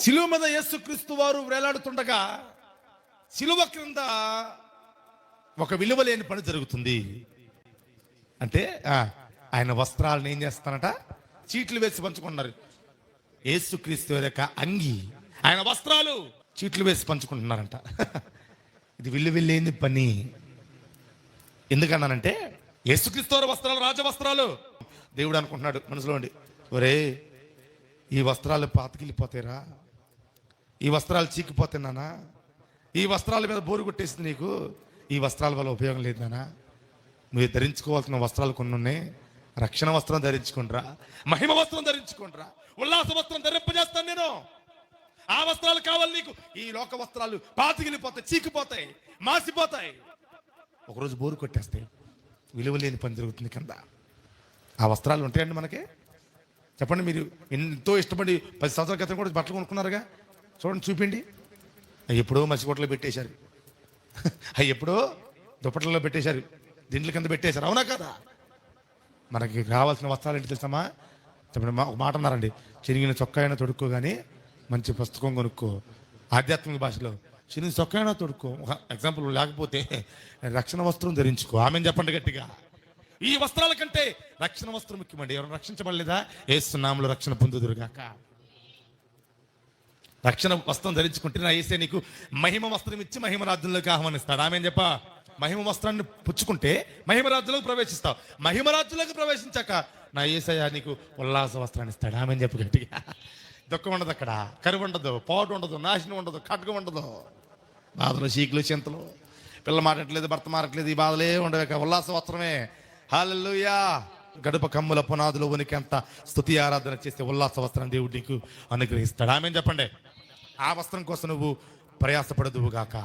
శిలువ మీద యేసుక్రీస్తు వారు వేలాడుతుండగా శిలువ క్రింద ఒక విలువ లేని పని జరుగుతుంది. అంటే ఆయన వస్త్రాలను ఏం చేస్తానట, చీట్లు వేసి పంచుకుంటున్నారు. యేసుక్రీస్తు యొక్క అంగి, ఆయన వస్త్రాలు చీట్లు వేసి పంచుకుంటున్నారంట. ఇది విలువ లేని పని. ఎందుకన్నానంటే యేసుక్రీస్తు వారి వస్త్రాలు రాజవస్త్రాలు. దేవుడు అనుకుంటున్నాడు మనసులో ఉండి, ఒరే ఈ వస్త్రాలు పాతకిల్లిపోతాయిరా, ఈ వస్త్రాలు చీకిపోతున్నానా, ఈ వస్త్రాల మీద బోరు కొట్టేసింది నీకు, ఈ వస్త్రాల వల్ల ఉపయోగం లేదు నానా, నువ్వు ధరించుకోవాల్సిన వస్త్రాలు కొన్ని ఉన్నాయి. రక్షణ వస్త్రం ధరించుకుంటారా, మహిమ వస్త్రం ధరించుకుంటారా, ఉల్లాస వస్త్రం ధరింపజేస్తాను నేను. ఆ వస్త్రాలు కావాలి నీకు. ఈ లోక వస్త్రాలు పాతగిలిపోతాయి, చీకిపోతాయి, మాసిపోతాయి, ఒకరోజు బోరు కొట్టేస్తాయి. విలువ లేని పని జరుగుతుంది కింద. ఆ వస్త్రాలు ఉంటాయండి మనకి? చెప్పండి. మీరు ఎంతో ఇష్టపడి 10 సంవత్సరాల క్రితం కూడా బట్టలు కొనుక్కున్నారుగా, చూడండి, చూపిండి. అవి ఎప్పుడో మసికొట్టలో పెట్టేశారు, అవి ఎప్పుడో దుప్పట్లలో పెట్టేశారు, దిండ్ల కింద పెట్టేశారు. అవునా కదా? మనకి కావాల్సిన వస్త్రాలు ఏంటి తెలుసామా? చెప్పండి. ఒక మాట అన్నారండి, చిరిగిన చొక్కా అయినా తొడుక్కో కానీ మంచి పుస్తకం కొనుక్కో. ఆధ్యాత్మిక భాషలో చిరిగిన చొక్కా అయినా తొడుక్కో. ఒక ఎగ్జాంపుల్ లేకపోతే రక్షణ వస్త్రం ధరించుకో. ఆమెను చెప్పండి గట్టిగా. ఈ వస్త్రాల కంటే రక్షణ వస్త్రం ముఖ్యమండి. ఎవరు రక్షించబడలేదా? యేసు నామములో రక్షణ పొందుదురుగాక. రక్షణ వస్త్రం ధరించుకుంటే నా యేసే నీకు మహిమ వస్త్రం ఇచ్చి మహిమ రాజ్యంలోకి ఆహ్వానిస్తాడు. ఆమె చెప్ప. మహిమ వస్త్రాన్ని పుచ్చుకుంటే మహిమ రాజ్యంలోకి ప్రవేశిస్తావు. మహిమ రాజ్యంలోకి ప్రవేశించాక నా యేసయ్య నీకు ఉల్లాస వస్త్రాన్ని ఇస్తాడు. ఆమె చెప్పు గట్టిగా. దుఃఖం ఉండదు అక్కడ, కరువు ఉండదు, పాటు ఉండదు, నాశనం ఉండదు, ఖడ్గం ఉండదు, బాధలు, చీకులు, చింతలు, పిల్ల మారట్లేదు, భర్త మారట్లేదు, ఈ బాధలే ఉండవు. ఉల్లాస వస్త్రమే. హల్లెలూయా. గడప కమ్ముల పునాదులు ఉనికెంత స్తుతి ఆరాధన చేస్తే ఉల్లాస వస్త్రం దేవుడు నీకు అనుగ్రహిస్తాడు. ఆమె చెప్పండి. ఆ వస్త్రం కోసం నువ్వు ప్రయాసపడదువుగాక.